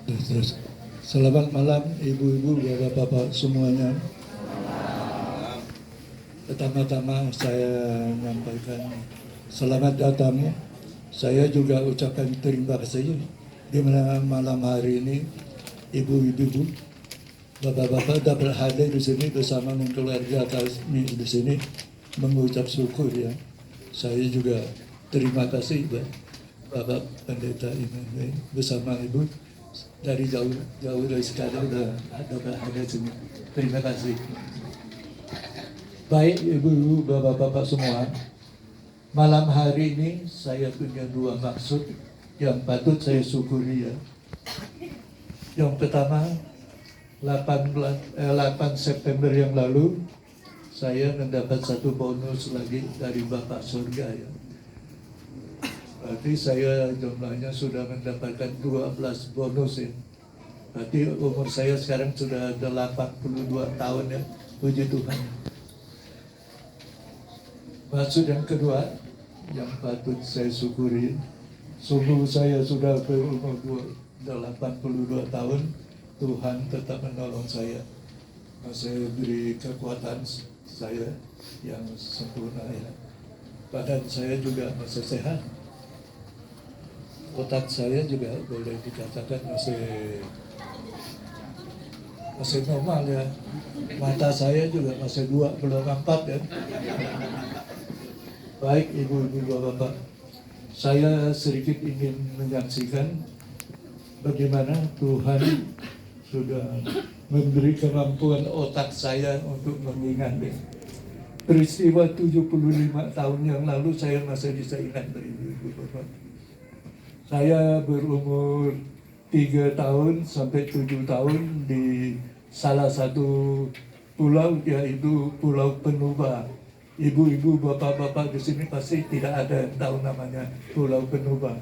Terus. Selamat malam ibu-ibu, bapak-bapak semuanya. Pertama-tama saya menyampaikan selamat datang. Saya juga ucapkan terima kasih di mana malam hari ini ibu-ibu, bapak-bapak dapat hadir di sini bersama dengan keluarga kami di sini mengucap syukur ya. Saya juga terima kasih Bapak Pendeta ini bersama Ibu dari jauh dari sekarang udah ada sini. Terima kasih. Baik ibu-ibu, bapak-bapak semua, malam hari ini saya punya dua maksud yang patut saya syukuri ya. Yang pertama, 8 September yang lalu saya mendapat satu bonus lagi dari Bapak Surga ya. Berarti saya jumlahnya sudah mendapatkan 12 bonus ya. Berarti umur saya sekarang sudah 82 tahun ya. Puji Tuhan. Maksud yang kedua yang patut saya syukuri, sungguh saya sudah berumur 82 tahun, Tuhan tetap menolong saya. Masih beri kekuatan saya yang sempurna ya. Badan saya juga masih sehat. Otak saya juga boleh dikatakan masih normal ya. Mata saya juga masih 2 belum 4 ya. Baik ibu-ibu bapak-bapak, saya sedikit ingin menyaksikan bagaimana Tuhan sudah memberi kemampuan otak saya untuk mengingat peristiwa 75 tahun yang lalu. Saya masih bisa ingat ibu-ibu bapak. Saya berumur 3 tahun sampai 7 tahun di salah satu pulau, yaitu Pulau Penuba. Ibu-ibu, bapak-bapak di sini pasti tidak ada yang tahu namanya Pulau Penuba.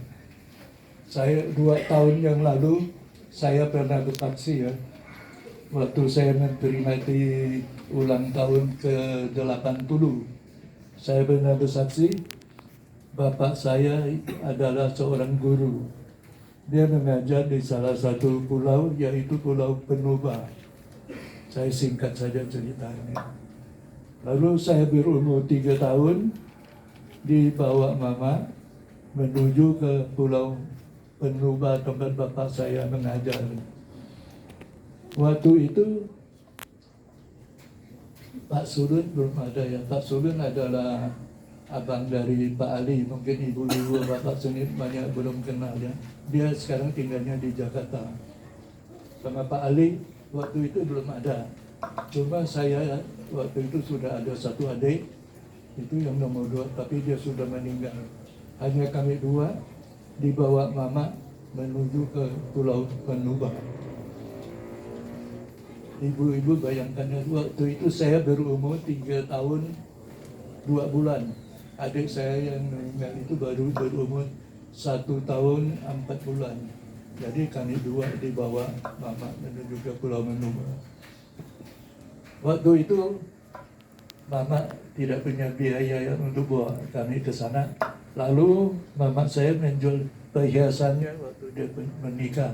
Saya 2 tahun yang lalu saya pernah bersaksi ya, waktu saya memperingati ulang tahun ke-80. Saya pernah bersaksi. Bapak saya adalah seorang guru. Dia mengajar di salah satu pulau, yaitu Pulau Penuba. Saya singkat saja ceritanya. Lalu saya berumur 3 tahun, dibawa mama menuju ke Pulau Penuba tempat bapak saya mengajar. Waktu itu Pak Sulun belum ada ya. Pak Sulun adalah abang dari Pak Ali, mungkin ibu-ibu bapak sini banyak belum kenal ya. Dia sekarang tinggalnya di Jakarta. Sama Pak Ali waktu itu belum ada. Cuma saya waktu itu sudah ada satu adik, itu yang nomor 2, tapi dia sudah meninggal. Hanya kami 2 dibawa mama menuju ke Pulau Penuba. Ibu-ibu bayangkan waktu itu saya berumur 3 tahun 2 bulan. Adik saya yang meninggal itu baru berumur 1 tahun 4 bulan. Jadi kami 2 dibawa mama menuju ke Pulau Penuba. Waktu itu mama tidak punya biaya untuk bawa kami ke sana. Lalu mama saya menjual perhiasannya waktu dia menikah.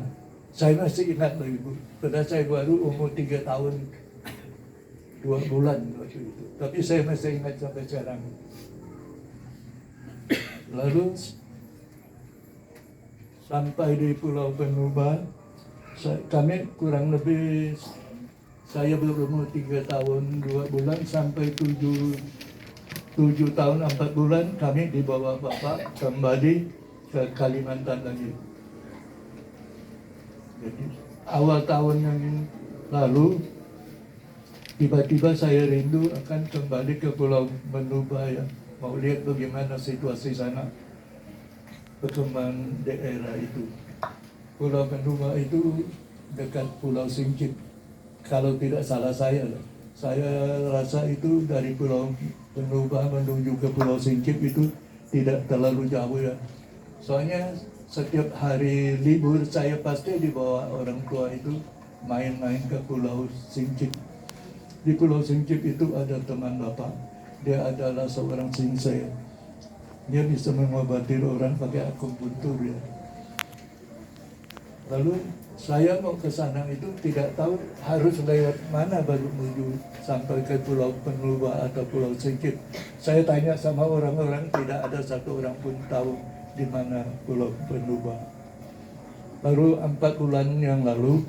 Saya masih ingat lagi Bu, pada saya baru umur 3 tahun 2 bulan waktu itu. Tapi saya masih ingat sampai sekarang. Lalu sampai di Pulau Penuba, kami kurang lebih, saya berumur 3 tahun 2 bulan sampai 7 tahun 4 bulan kami dibawa bapak kembali ke Kalimantan lagi. Jadi awal tahun yang lalu tiba-tiba saya rindu akan kembali ke Pulau Penuba ya. Mau lihat bagaimana situasi sana, perkembangan daerah itu. Pulau Penuba itu dekat Pulau Singkip. Kalau tidak salah saya rasa itu dari Pulau Penuba menuju ke Pulau Singkip itu tidak terlalu jauh ya. Soalnya setiap hari libur saya pasti dibawa orang tua itu main-main ke Pulau Singkip. Di Pulau Singkip itu ada teman bapak. Dia adalah seorang singsay. Dia bisa mengobati orang pakai akupunktur ya. Lalu saya mau ke sana itu tidak tahu harus lewat mana baru menuju sampai ke Pulau Penuba atau Pulau Singkit. Saya tanya sama orang-orang, tidak ada satu orang pun tahu di mana Pulau Penuba. Baru 4 bulan yang lalu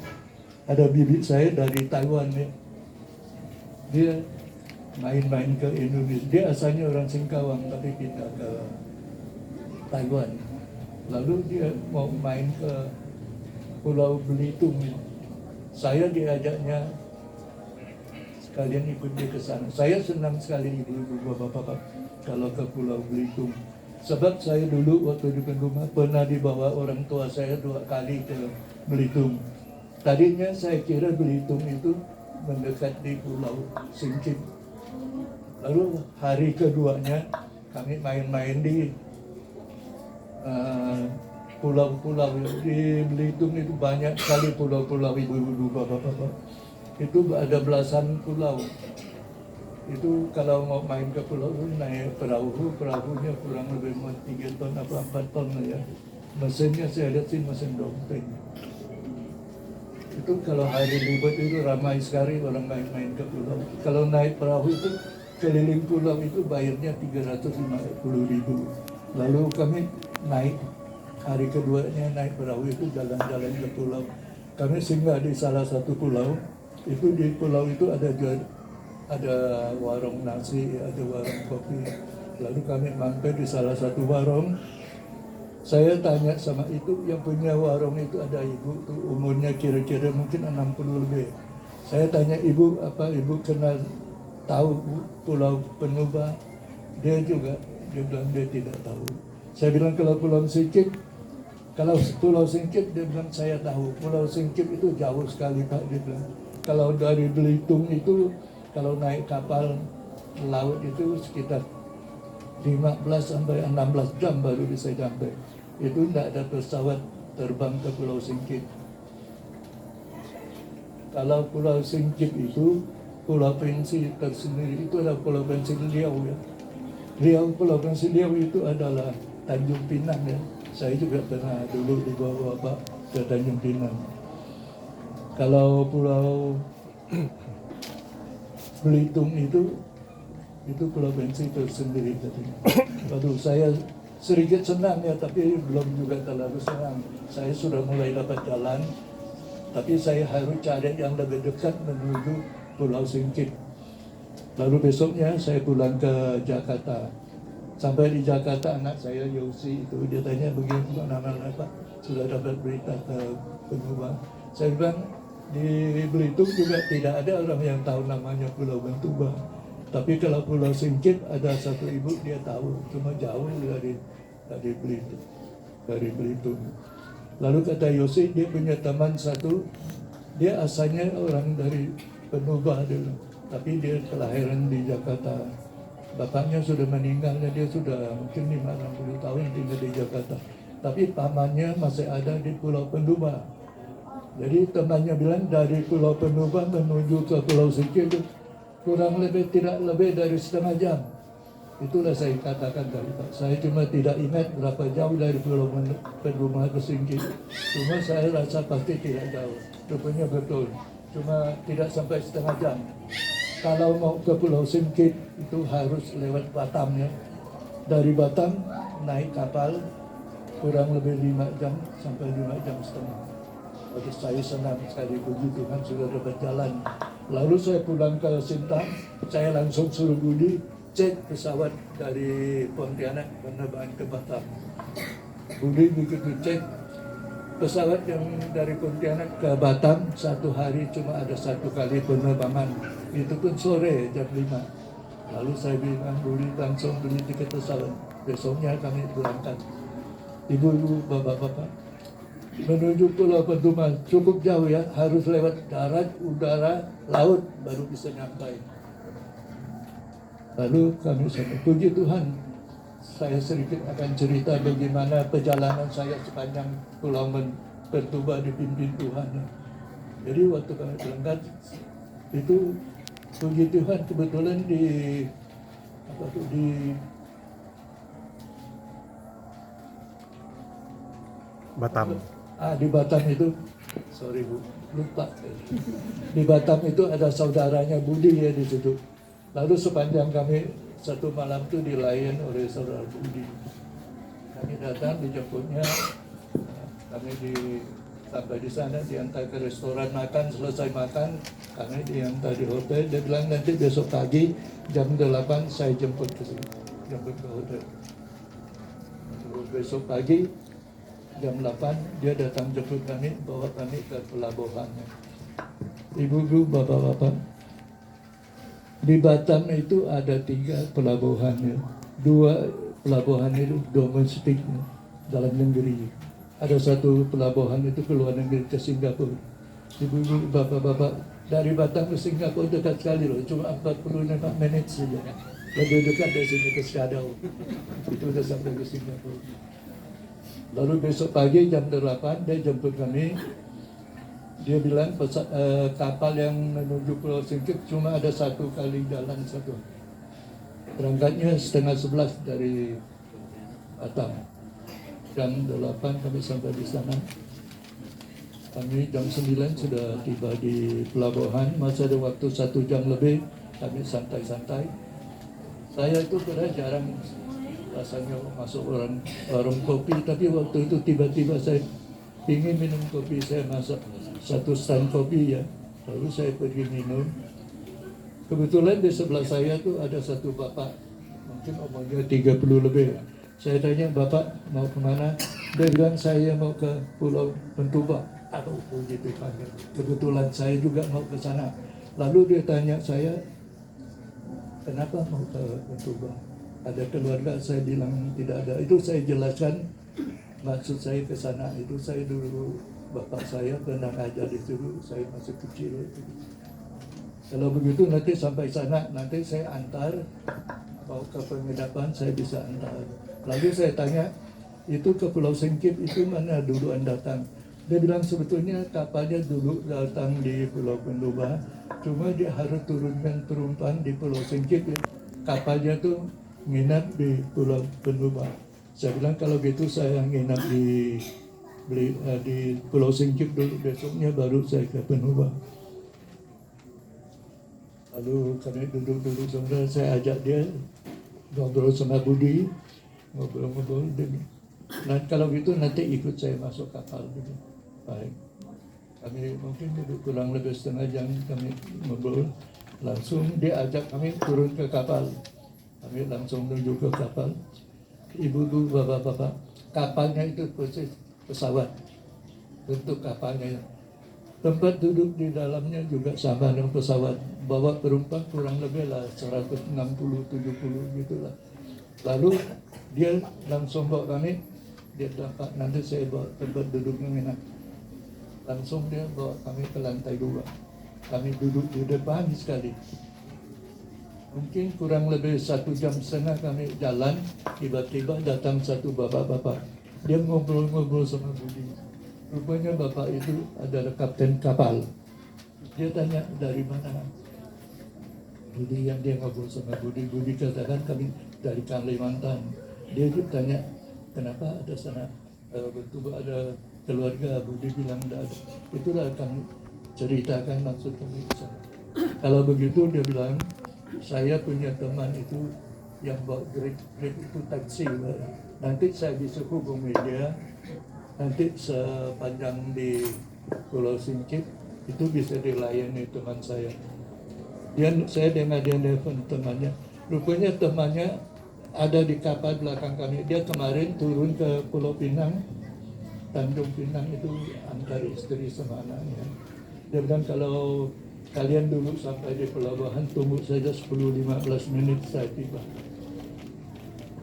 ada bibi saya dari Taiwan ya. Dia main-main ke Indonesia. Dia asalnya orang Singkawang tapi pindah ke Taiwan. Lalu dia mau main ke Pulau Belitung. Saya diajaknya sekalian ikut dia ke sana. Saya senang sekali ibu-ibu bapak-bapak kalau ke Pulau Belitung. Sebab saya dulu waktu di rumah pernah dibawa orang tua saya 2 kali ke Belitung. Tadinya saya kira Belitung itu mendekat di Pulau Singkit. Lalu hari keduanya kami main-main di pulau-pulau di Belitung. Itu banyak sekali pulau-pulau ibu-ibu bapak-bapak. Itu ada belasan pulau. Itu kalau mau main ke pulau itu naik perahunya kurang lebih 3 ton atau 4 ton ya. Mesinnya saya lihat sih mesin dompeng. Itu kalau hari libur itu ramai sekali orang main-main ke pulau. Kalau naik perahu itu keliling pulau itu bayarnya 350.000. Lalu kami naik hari keduanya naik perahu itu jalan-jalan ke pulau. Kami singgah di salah satu pulau. Itu di pulau itu ada warung nasi, ada warung kopi. Lalu kami mampir di salah satu warung. Saya tanya sama itu yang punya warung itu, ada ibu tuh umurnya kira-kira mungkin 60 lebih. Saya tanya ibu, apa ibu kenal tahu Pulau Penuba? Dia bilang dia tidak tahu. Saya bilang kalau Pulau Singkit, dia bilang saya tahu. Pulau Singkit itu jauh sekali Pak, dia bilang. Kalau dari Belitung itu, kalau naik kapal laut itu sekitar 15 sampai 16 jam baru bisa sampai. Itu tidak ada pesawat terbang ke Pulau Singkit. Kalau Pulau Singkit itu pulau pensi tersendiri, itu adalah Pulau Pensi Riau ya. Pulau Pensi Riau itu adalah Tanjung Pinang ya. Saya juga pernah dulu dibawa Bapak ke Tanjung Pinang. Kalau Pulau Belitung itu Pulau Pensi tersendiri katanya. Waduh, saya sedikit senang ya, tapi belum juga terlalu senang. Saya sudah mulai dapat jalan, tapi saya harus cari yang lebih dekat menuju Pulau Singkit. Lalu besoknya saya pulang ke Jakarta. Sampai di Jakarta anak saya Yosi itu dia tanya bagaimana Pak, sudah dapat berita ke Penuba? Saya bilang di Belitung juga tidak ada orang yang tahu namanya Pulau Penuba. Tapi kalau Pulau Singkit ada satu ibu dia tahu, cuma jauh dari Belitung. Lalu kata Yosi, dia punya teman satu, dia asalnya orang dari Penuba dulu, tapi dia kelahiran di Jakarta. Bapaknya sudah meninggal dan dia sudah mungkin 50 tahun tinggal di Jakarta. Tapi pamannya masih ada di Pulau Penuba. Jadi temannya bilang dari Pulau Penuba menuju ke Pulau Singkit kurang lebih tidak lebih dari setengah jam. Itulah saya katakan tadi Pak. Saya cuma tidak ingat berapa jauh dari Pulau Penuba ke Singkit. Cuma saya rasa pasti tidak jauh. Rupanya betul. Cuma tidak sampai setengah jam. Kalau mau ke Pulau Singkit itu harus lewat Batam ya. Dari Batam naik kapal kurang lebih 5 jam sampai 5 jam setengah. Jadi saya senang sekali, puji Tuhan sudah dapat jalan. Lalu saya pulang ke Sintang, saya langsung suruh Budi cek pesawat dari Pontianak penerbangan ke Batam. Budi begitu cek pesawat yang dari Pontianak ke Batam, 1 hari cuma ada 1 kali penerbangan. Itu pun sore jam 5. Lalu saya bilang Budi langsung beli tiket pesawat. Besoknya kami berangkat. Ibu-ibu, bapak-bapak, menuju Pulau Penuba cukup jauh ya, harus lewat darat, udara, laut baru bisa nyampai. Lalu kami sampai, puji Tuhan, saya sedikit akan cerita bagaimana perjalanan saya sepanjang Pulau Penuba dipimpin Tuhan. Jadi waktu kami berangkat itu, puji Tuhan kebetulan di Batam. Di Batam itu, sorry Bu, lupa. Di Batam itu ada saudaranya Budi ya di situ. Lalu sepanjang kami satu malam itu dilayan oleh saudara Budi. Kami datang dijemputnya, kami sampai di sana diantar ke restoran makan, selesai makan kami diantar di hotel. Dia bilang nanti besok pagi jam 8 saya jemput ke sini, jemput ke hotel. Terus besok pagi jam 8 dia datang jemput kami, bawa kami ke pelabuhannya. Ibu-ibu, bapak-bapak, di Batam itu ada 3 pelabuhannya. 2 pelabuhan itu domestik dalam negeri. Ada 1 pelabuhan itu ke luar negeri, ke Singapura. Ibu-ibu, bapak-bapak, dari Batam ke Singapura dekat sekali loh, cuma 45 menit saja. Lebih dekat dari sini ke Skadau. Itu udah sampai ke Singapura. Lalu besok pagi jam 8 dia jemput kami. Dia bilang kapal yang menuju Pulau Singkip cuma ada 1 kali jalan satu. Berangkatnya 10:30 dari Batam. Jam 8 kami sampai di sana. Kami jam 9 sudah tiba di pelabuhan. Masih ada waktu 1 jam lebih. Kami santai-santai. Saya itu pernah jarang rasanya masuk warung kopi. Tapi waktu itu tiba-tiba saya ingin minum kopi. Saya masak 1 stand kopi ya. Lalu saya pergi minum. Kebetulan di sebelah saya tuh ada 1 bapak. Mungkin umurnya 30 lebih. Saya tanya, Bapak mau kemana? Dia bilang, saya mau ke Pulau Pentuba. Aduh, begitu panggil. Kebetulan saya juga mau ke sana. Lalu dia tanya saya, kenapa mau ke Pentuba? Ada keluarga? Saya bilang tidak ada. Itu saya jelaskan maksud saya ke sana. Itu saya dulu, bapak saya pernah ngajar di situ. Saya masih kecil. Kalau begitu nanti sampai sana, nanti saya antar. Mau ke penginapan, saya bisa antar. Lalu saya tanya, itu ke Pulau Singkip itu mana dulu Anda datang? Dia bilang sebetulnya kapalnya dulu datang di Pulau Pentuba, cuma dia harus turunkan penumpang di Pulau Singkip. Kapalnya tuh nginap di Pulau Pentuba. Saya bilang kalau gitu saya nginap di Pulau Singkip dulu, besoknya baru saya ke Pentuba. Lalu kami duduk-duduk sebentar, saya ajak dia ngobrol sama Budi. Ngobrol-ngobrol, nah kalau gitu nanti ikut saya masuk kapal gitu. Baik, kami mungkin kurang lebih setengah jam kami ngobrol, langsung dia ajak kami turun ke kapal. Kami langsung menuju ke kapal. Ibu-ibu, bapak-bapak, kapalnya itu persis pesawat, bentuk kapalnya. Tempat duduk di dalamnya juga sama dengan pesawat. Bawa penumpang kurang lebih lah 160-70 gitulah. Lalu dia langsung bawa kami, dia bilang, Pak, nanti saya bawa tempat duduknya enak. Langsung dia bawa kami ke lantai 2. Kami duduk di depan sekali. Mungkin kurang lebih 1,5 jam kami jalan, tiba-tiba datang 1 bapak-bapak. Dia ngobrol-ngobrol sama Budi. Rupanya bapak itu adalah kapten kapal. Dia tanya, dari mana? Budi, yang dia ngobrol sama Budi katakan kami dari Kalimantan. Dia juga tanya, kenapa ada sana Pentuba ada keluarga? Budi bilang tidak ada. Itulah kami ceritakan maksud kami di sana. Kalau begitu dia bilang, saya punya teman itu yang bawa Grab itu taksi. Nanti saya bisa hubungi dia. Nanti sepanjang di Pulau Singkip itu bisa dilayani teman saya. Saya dengar dia nelfon temannya. Rupanya temannya ada di kapal belakang kami. Dia kemarin turun ke Pulau Pinang, Tanjung Pinang itu antar istri sama anaknya. Dia bilang kalau kalian dulu sampai di pelabuhan, tunggu saja 10-15 menit saya tiba.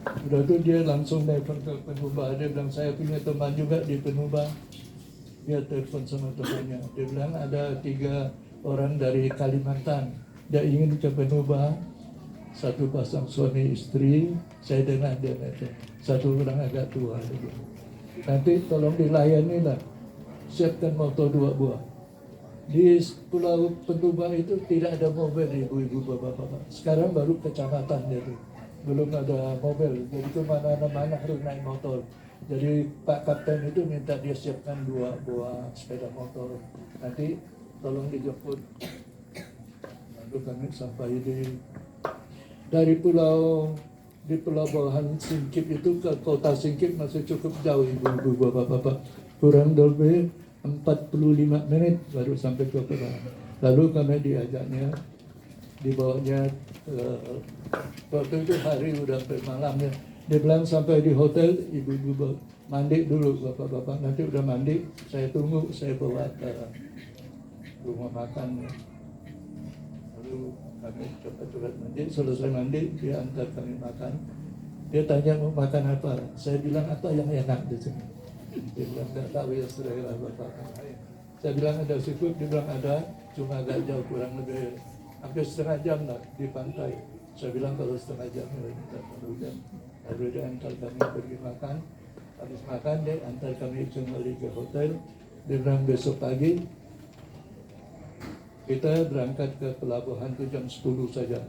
Udah itu dia langsung telepon ke Pentuba. Dia bilang saya punya teman juga di Pentuba. Dia telepon sama temannya. Dia bilang ada 3 orang dari Kalimantan. Dia ingin ke Pentuba. 1 pasang suami istri. Saya dengar dia itu 1 orang agak tua. Nanti tolong dilayani lah. Siapkan motor 2 buah. Di Pulau Pentuba itu tidak ada mobil, ibu-ibu, bapak-bapak. Sekarang baru kecamatan dia tuh. Belum ada mobil, jadi kemana-mana harus naik motor. Jadi Pak Kapten itu minta dia siapkan 2 buah sepeda motor. Nanti tolong dijemput. Lalu kami sampai dari di pelabuhan Singkip itu ke kota Singkip masih cukup jauh, ibu-ibu, bapak-bapak. Kurang lebih 45 menit baru sampai ke pelabuhan. Lalu kami dibawanya waktu itu hari udah sampai malamnya. Dia bilang sampai di hotel, ibu-ibu mandi dulu, bapak-bapak nanti udah mandi, saya tunggu, saya bawa ke rumah makan. Lalu kami cepat-cepat mandi, selesai mandi, dia antar kami makan. Dia tanya mau makan apa, saya bilang apa yang enak di sini. Dia bilang nggak tahu ya saudara bapak. Saya bilang ada seafood, dia bilang ada, cuma agak jauh, kurang lebih hampir setengah jam lah di pantai. Saya bilang kalau setengah jam, kita perlu jam. Lalu dia antar kami pergi makan. Habis makan dia antar kami kembali ke hotel. Dia bilang besok pagi kita berangkat ke pelabuhan itu jam 10 saja.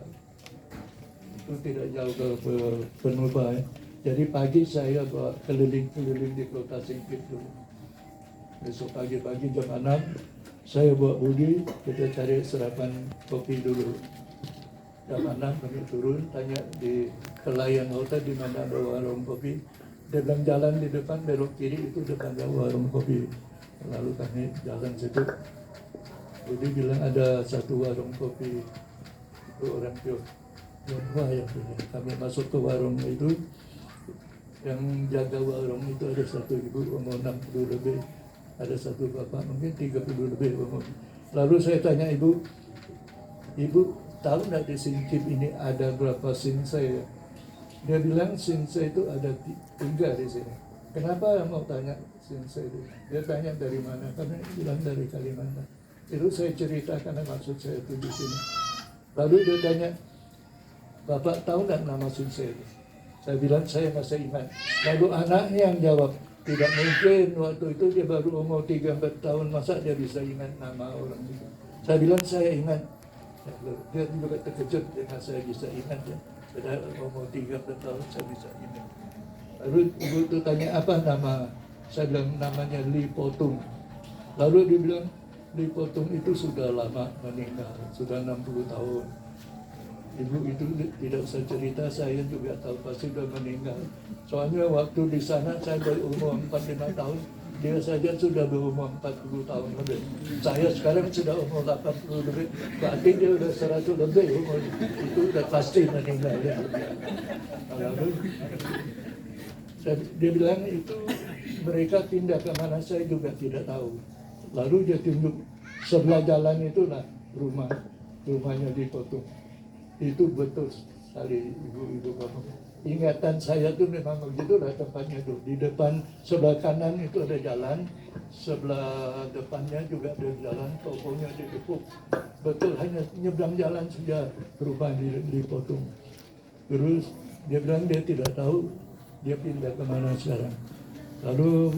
Itu tidak jauh ke Penuba. Jadi pagi saya bawa keliling-keliling di kota Singkip dulu. Besok pagi-pagi jam 6 saya bawa Budi, kita cari sarapan kopi dulu. Jam 6 kami turun, tanya di pelayan hotel di mana ada warung kopi. Dia bilang jalan di depan, belok kiri itu depan ada warung kopi. Lalu kami jalan situ. Budi bilang ada satu warung kopi, itu orang Tionghoa yang punya. Kami masuk ke warung itu, yang jaga warung itu ada satu ibu umur 60 lebih, ada satu bapak mungkin 30 lebih umur. Lalu saya tanya ibu tahu nggak di Singkip ini ada berapa sinsai? Dia bilang sinsai itu ada 3 di sini. Kenapa mau tanya sinsai itu? Dia tanya dari mana? Kami bilang dari Kalimantan. Itu saya ceritakan maksud saya itu di sini. Lalu dia tanya, Bapak tahu nggak nama sinsai itu? Saya bilang saya masih ingat. Lalu anaknya yang jawab, tidak mungkin waktu itu dia baru umur 3-4 tahun, masa dia bisa ingat nama orang itu? Saya bilang saya ingat. Dia juga terkejut dengan saya bisa ingat ya. Padahal umur 3-4 tahun saya bisa ingat. Lalu ibu itu tanya apa nama? Saya bilang namanya Li Potung. Lalu dia bilang Li Potung itu sudah lama meninggal, sudah 60 tahun. Ibu itu tidak usah cerita, saya juga tahu pasti sudah meninggal. Soalnya waktu di sana saya berumur 45 tahun, dia saja sudah berumur 40 tahun lebih. Saya sekarang sudah umur 80 lebih, berarti dia sudah 100 lebih umur. Itu sudah pasti meninggal ya. Lalu dia bilang itu mereka pindah ke mana saya juga tidak tahu. Lalu dia tunjuk sebelah jalan itulah rumahnya dipotong. Itu betul sekali ibu-ibu bapak. Ingatan saya tuh memang begitulah tempatnya tuh. Di depan sebelah kanan itu ada jalan, sebelah depannya juga ada jalan, tokonya dikepuk. Betul hanya nyebrang jalan saja rumah dipotong. Terus dia bilang dia tidak tahu dia pindah kemana sekarang. Lalu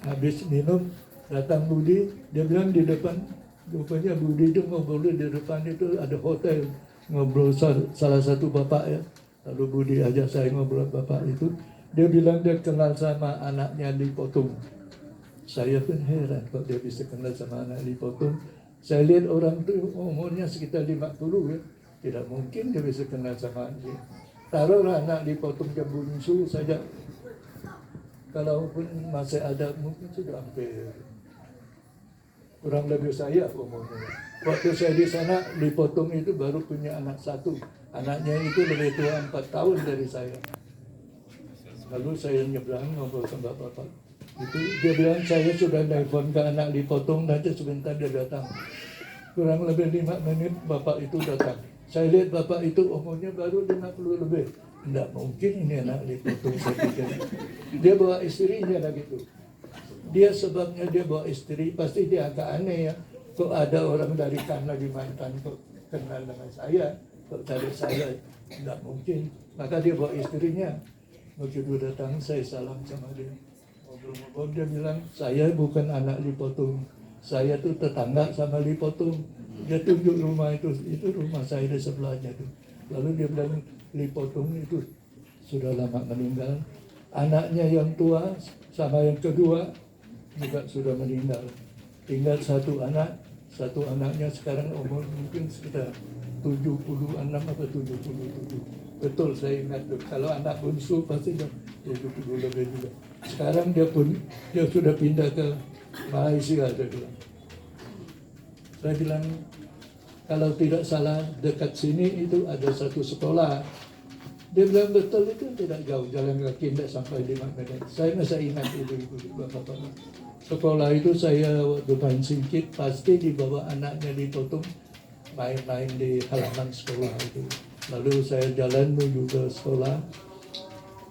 habis minum datang Budi, dia bilang di depan, rupanya Budi itu ngobrol di depan itu ada hotel. Ngobrol salah satu bapak ya. Lalu Budi ajak saya ngobrol bapak itu. Dia bilang dia kenal sama anaknya dipotong. Saya pun heran kok dia bisa kenal sama anak dipotong. Saya lihat orang itu umurnya sekitar 50 ya. Tidak mungkin dia bisa kenal sama dia. Taruhlah anak dipotong yang bungsu saja. Kalaupun masih ada mungkin sudah hampir kurang lebih saya umurnya. Waktu saya di sana dipotong itu baru punya anak 1. Anaknya itu lebih tua 4 tahun dari saya. Lalu saya nyebrang ngobrol sama bapak. Itu dia bilang saya sudah telepon ke anak dipotong, nanti sebentar dia datang. Kurang lebih 5 menit bapak itu datang. Saya lihat bapak itu umurnya baru 50 lebih. Tidak mungkin ini anak dipotong, saya pikir. Dia bawa istrinya lagi itu. Dia sebabnya dia bawa istri, pasti dia agak aneh ya. Kok ada orang dari Kalimantan kok kenal dengan saya, kok cari saya, tidak mungkin. Maka dia bawa istrinya. Begitu datang saya salam sama dia. Ngobrol-ngobrol dia bilang, saya bukan anak dipotong. Saya tuh tetangga sama dipotong. Dia tunjuk rumah itu rumah saya di sebelahnya tuh. Lalu dia bilang, dipotong itu sudah lama meninggal. Anaknya yang tua sama yang kedua juga sudah meninggal. Tinggal satu anaknya sekarang umur mungkin sekitar 76 atau 77. Betul saya ingat tuh. Kalau anak bungsu pasti 70 lebih juga. Sekarang dia sudah pindah ke Malaysia, dia bilang. Saya bilang kalau tidak salah dekat sini itu ada satu sekolah. Dia bilang betul, itu tidak jauh, jalan kaki tidak sampai 5 menit. Saya masih ingat itu bapak-bapak. Sekolah itu saya waktu main singkit pasti dibawa anaknya ditutup main-main di halaman sekolah itu. Lalu saya jalan menuju ke sekolah.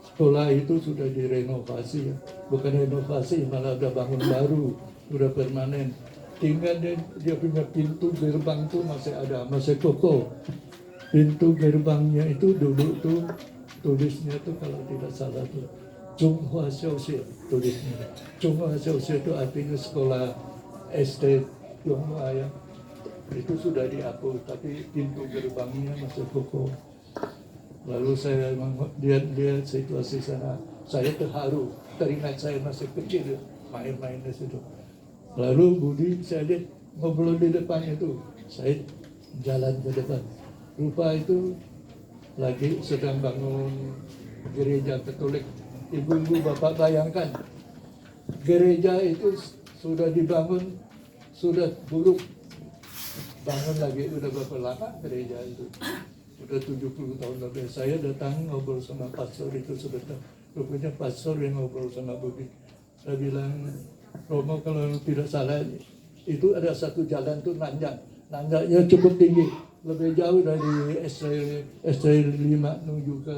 Sekolah itu sudah direnovasi ya. Bukan renovasi, malah udah bangun baru, sudah permanen. Tinggal dia punya pintu gerbang itu masih ada, masih kokoh. Pintu gerbangnya itu dulu tuh tulisnya tuh kalau tidak salah tuh Chunghua Xiaoxie tulisnya. Chunghua Xiaoxie itu artinya sekolah SD Tionghoa ya. Itu sudah dihapus, tapi pintu gerbangnya masih kokoh. Lalu saya lihat situasi sana, saya terharu, teringat saya masih kecil main-main di situ. Lalu Budi saya lihat ngobrol di depan itu, saya jalan ke depan. Rupa itu lagi sedang bangun gereja Katolik. Ibu-ibu bapak bayangkan, gereja itu sudah dibangun, sudah buruk. Bangun lagi, udah berapa lama gereja itu? Udah 70 tahun lebih. Saya datang ngobrol sama pastor itu sebentar. Rupanya pastor yang ngobrol sama Budi. Saya bilang, Romo kalau tidak salah, itu ada satu jalan tuh nanjak. Nanjaknya cukup tinggi. Lebih jauh dari ST 5 menuju ke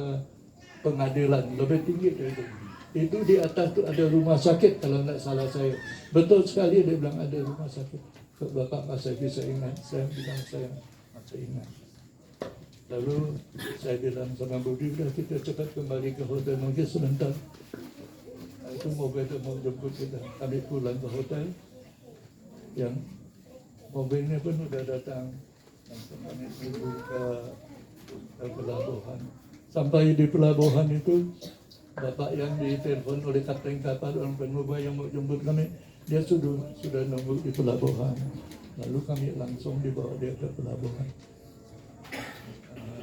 pengadilan. Lebih tinggi dari itu. Itu di atas tuh ada rumah sakit kalau tidak salah saya. Betul sekali dia bilang ada rumah sakit. Bapak masih bisa ingat, saya bilang saya masih ingat. Lalu saya bilang sama Budi, udah kita cepat kembali ke hotel, mungkin sebentar. Itu mobil itu mau jemput kita, kami pulang ke hotel. Yang mobilnya pun udah datang, kami menuju ke pelabuhan. Sampai di pelabuhan itu, bapak yang ditelepon oleh kapten kapal orang pengubah yang mau jemput kami, dia sudah nunggu di pelabuhan. Lalu kami langsung dibawa dia ke pelabuhan.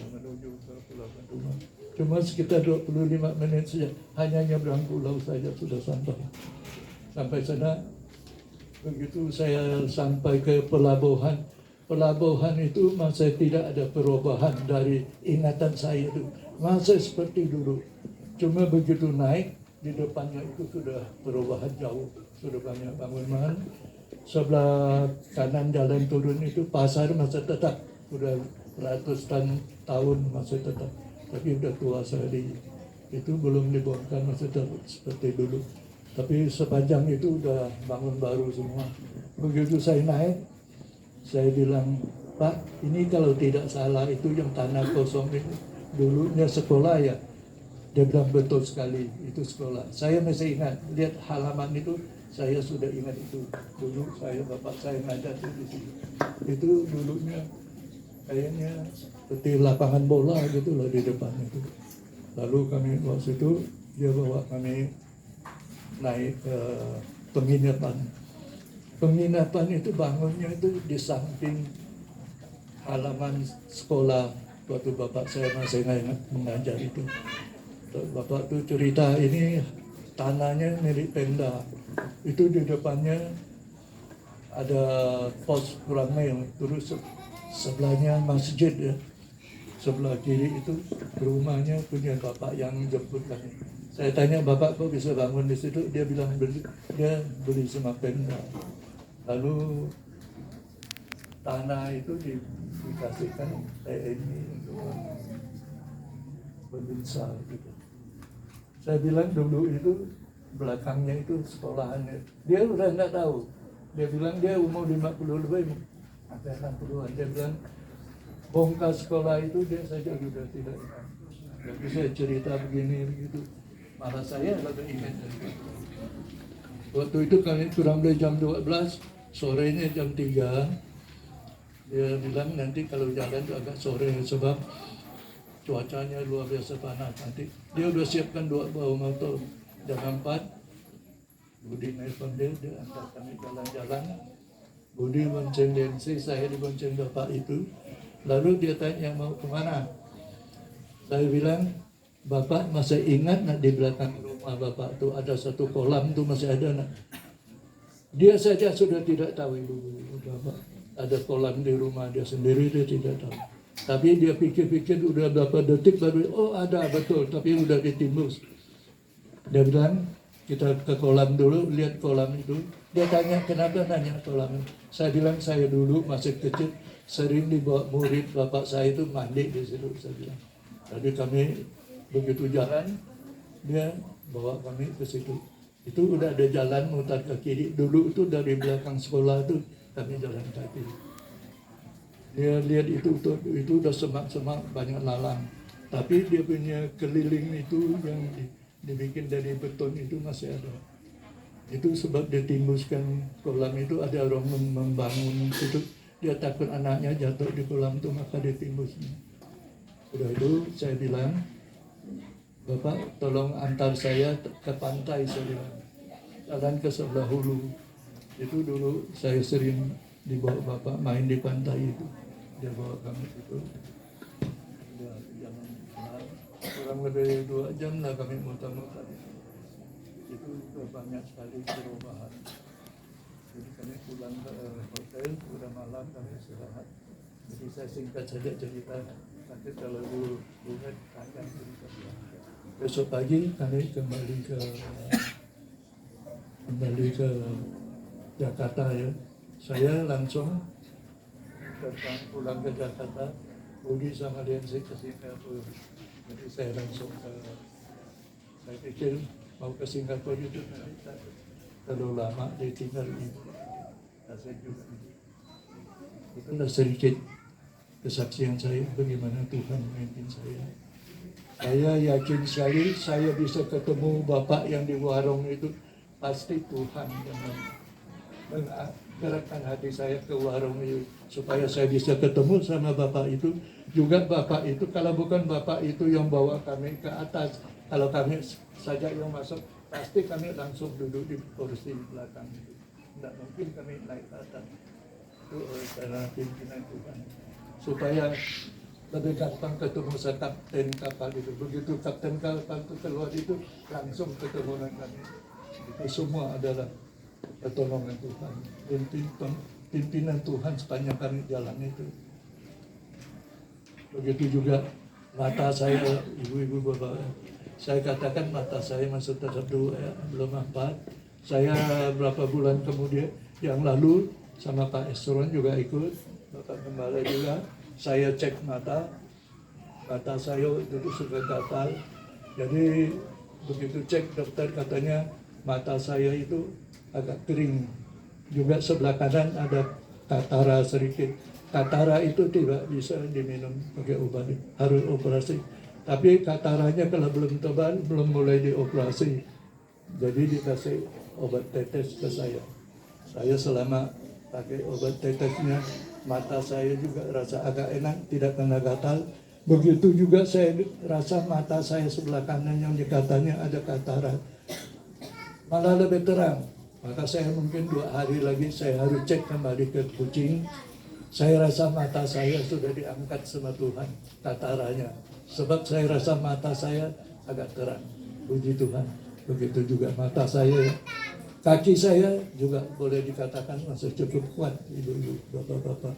Menuju ke pelabuhan rumah. Cuma sekitar 25 menit saja. Hanya nyebrang pulau saja sudah sampai. Sampai sana, begitu saya sampai ke pelabuhan. Pelabuhan itu masih tidak ada perubahan dari ingatan saya itu. Masih seperti dulu. Cuma begitu naik, di depannya itu sudah perubahan jauh. Sudah banyak bangunan. Sebelah kanan jalan turun itu pasar masih tetap. Sudah ratusan tahun masih tetap. Tapi sudah tua sekali. Itu belum dibongkar, masih tetap seperti dulu. Tapi sepanjang itu sudah bangun baru semua. Begitu saya naik, saya bilang, Pak, ini kalau tidak salah itu yang tanah kosong ini dulunya sekolah ya. Dia bilang betul sekali, itu sekolah. Saya masih ingat, lihat halaman itu, saya sudah ingat itu. Dulu bapak saya ngajar di sini. Itu dulunya kayaknya seperti lapangan bola gitu loh di depan itu. Lalu kami waktu itu, dia bawa kami naik ke penginapan. Penginapan itu bangunnya itu di samping halaman sekolah. Waktu bapak saya masih mengajar itu. Bapak tuh cerita ini tanahnya milik Pemda. Itu di depannya ada pos Kuramel, terus sebelahnya masjid ya. Sebelah kiri itu rumahnya punya bapak yang jemput kami. Saya tanya, Bapak kok bisa bangun di situ? Dia bilang dia beli sama Pemda. Lalu tanah itu dikasihkan TNI untuk pemirsa gitu. Saya bilang dulu itu belakangnya itu sekolahannya. Dia udah nggak tahu. Dia bilang dia umur 50 lebih, sampai 60-an. Dia bilang bongkar sekolah itu dia saja sudah tidak ingat. Jadi saya cerita begini begitu. Malah saya lebih ingat dari itu. Waktu itu kami kurang lebih jam 12, sorenya jam 3. Dia bilang nanti kalau jalan itu agak sore sebab cuacanya luar biasa panas. Nanti dia udah siapkan 2 buah motor. Jam 4 Budi nelfon dia antar kami jalan-jalan. Budi bonceng Densi, saya dibonceng bapak itu. Lalu dia tanya mau kemana. Saya bilang, bapak masih ingat nak di belakang rumah bapak itu ada satu kolam itu masih ada nak. Dia saja sudah tidak tahu dulu bapak ada kolam di rumah dia sendiri, dia tidak tahu. Tapi dia pikir-pikir udah berapa detik baru, oh ada betul, tapi udah ditimbus. Dia bilang, kita ke kolam dulu, lihat kolam itu. Dia tanya, kenapa nanya kolam itu? Saya bilang, saya dulu masih kecil, sering dibawa murid bapak saya itu mandi di situ, saya bilang. Jadi kami begitu jalan, dia bawa kami ke situ. Itu udah ada jalan mutar ke kiri. Dulu itu dari belakang sekolah itu kami jalan kaki. Dia lihat itu udah semak-semak banyak lalang. Tapi dia punya keliling itu yang dibikin dari beton itu masih ada. Itu sebab dia timbuskan kolam itu, ada orang membangun itu. Dia takut anaknya jatuh di kolam itu, maka dia timbusnya. Udah itu saya bilang, Bapak tolong antar saya ke pantai, saya bilang. Jalan ke sebelah hulu. Itu dulu saya sering dibawa Bapak main di pantai itu. Dia bawa kami itu. Kurang lebih 2 jam lah kami muter-muter. Itu banyak sekali perubahan. Jadi kami pulang ke hotel, sudah malam kami istirahat. Jadi saya singkat saja cerita. Nanti kalau dulu ingat panjang cerita. Besok pagi kami kembali ke Jakarta ya. Saya langsung terbang pulang ke Jakarta. Budi sama Densi ke Singapura. Jadi saya langsung saya pikir mau ke Singapura itu terlalu lama ditinggal ibu. Saya juga. Itulah sedikit kesaksian saya bagaimana Tuhan memimpin saya. Saya yakin sekali saya bisa ketemu Bapak yang di warung itu, pasti Tuhan yang menggerakkan hati saya ke warung itu supaya saya bisa ketemu sama Bapak itu. Juga Bapak itu, kalau bukan Bapak itu yang bawa kami ke atas, kalau kami saja yang masuk, pasti kami langsung duduk di kursi belakang itu. Tidak mungkin kami naik ke atas. Itu karena pimpinan Tuhan. Supaya lebih gampang ketemu sama kapten kapal itu. Begitu kapten kapal itu keluar itu, langsung ketemu dengan kami. Itu semua adalah pertolongan Tuhan. Pimpinan Tuhan sepanjang kami jalan itu. Begitu juga mata saya, ibu-ibu bapak, saya katakan mata saya masih tetap 2 ya, belum 4. Saya berapa bulan kemudian yang lalu sama Pak Esron juga ikut, Bapak Gembala juga. Saya cek mata saya itu sudah gatal. Jadi begitu cek dokter katanya mata saya itu agak kering. Juga sebelah kanan ada katara sedikit. Katara itu tidak bisa diminum pakai obat, harus operasi. Tapi kataranya kalau belum tebal, belum mulai dioperasi. Jadi dikasih obat tetes ke saya. Saya selama pakai obat tetesnya, mata saya juga rasa agak enak, tidak kena gatal. Begitu juga saya rasa mata saya sebelah kanan yang katanya ada katarak, malah lebih terang. Maka saya mungkin 2 hari lagi saya harus cek kembali ke kucing. Saya rasa mata saya sudah diangkat sama Tuhan, kataranya. Sebab saya rasa mata saya agak terang. Puji Tuhan. Begitu juga mata saya. Kaki saya juga boleh dikatakan masih cukup kuat, ibu-ibu, bapak-bapak.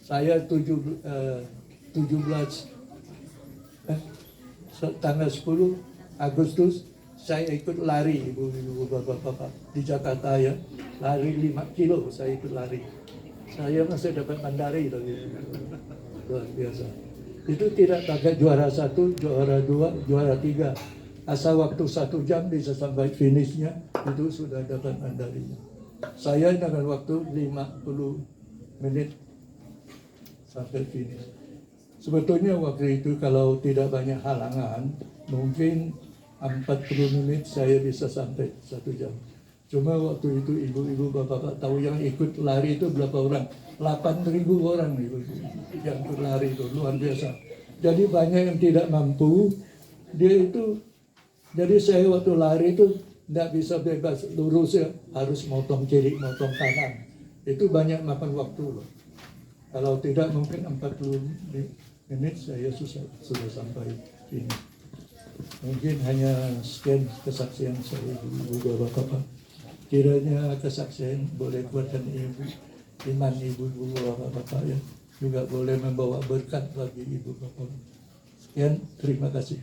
Saya tanggal 10 Agustus saya ikut lari, ibu-ibu, bapak-bapak, di Jakarta ya. Lari 5 kilo saya ikut lari. Saya masih dapat mandari tadi. Luar biasa. Itu tidak pakai juara 1, juara 2, juara 3. Asal waktu 1 jam bisa sampai finishnya, itu sudah dapat mandarinya. Saya dengan waktu 50 menit sampai finish. Sebetulnya waktu itu kalau tidak banyak halangan, mungkin 40 menit saya bisa sampai 1 jam. Cuma waktu itu ibu-ibu bapak-bapak tahu yang ikut lari itu berapa orang? 8.000 orang ibu yang ikut lari itu, luar biasa. Jadi banyak yang tidak mampu. Dia itu, jadi saya waktu lari itu tidak bisa bebas lurus ya, harus motong kiri, motong kanan. Itu banyak makan waktu loh. Kalau tidak mungkin 40 menit saya sudah sampai sini. Mungkin hanya sekian kesaksian saya, ibu bapak-bapak. Kiranya kesaksian boleh kuatkan iman ibu bapak-bapak ya. Juga boleh membawa berkat bagi ibu bapak. Sekian, terima kasih.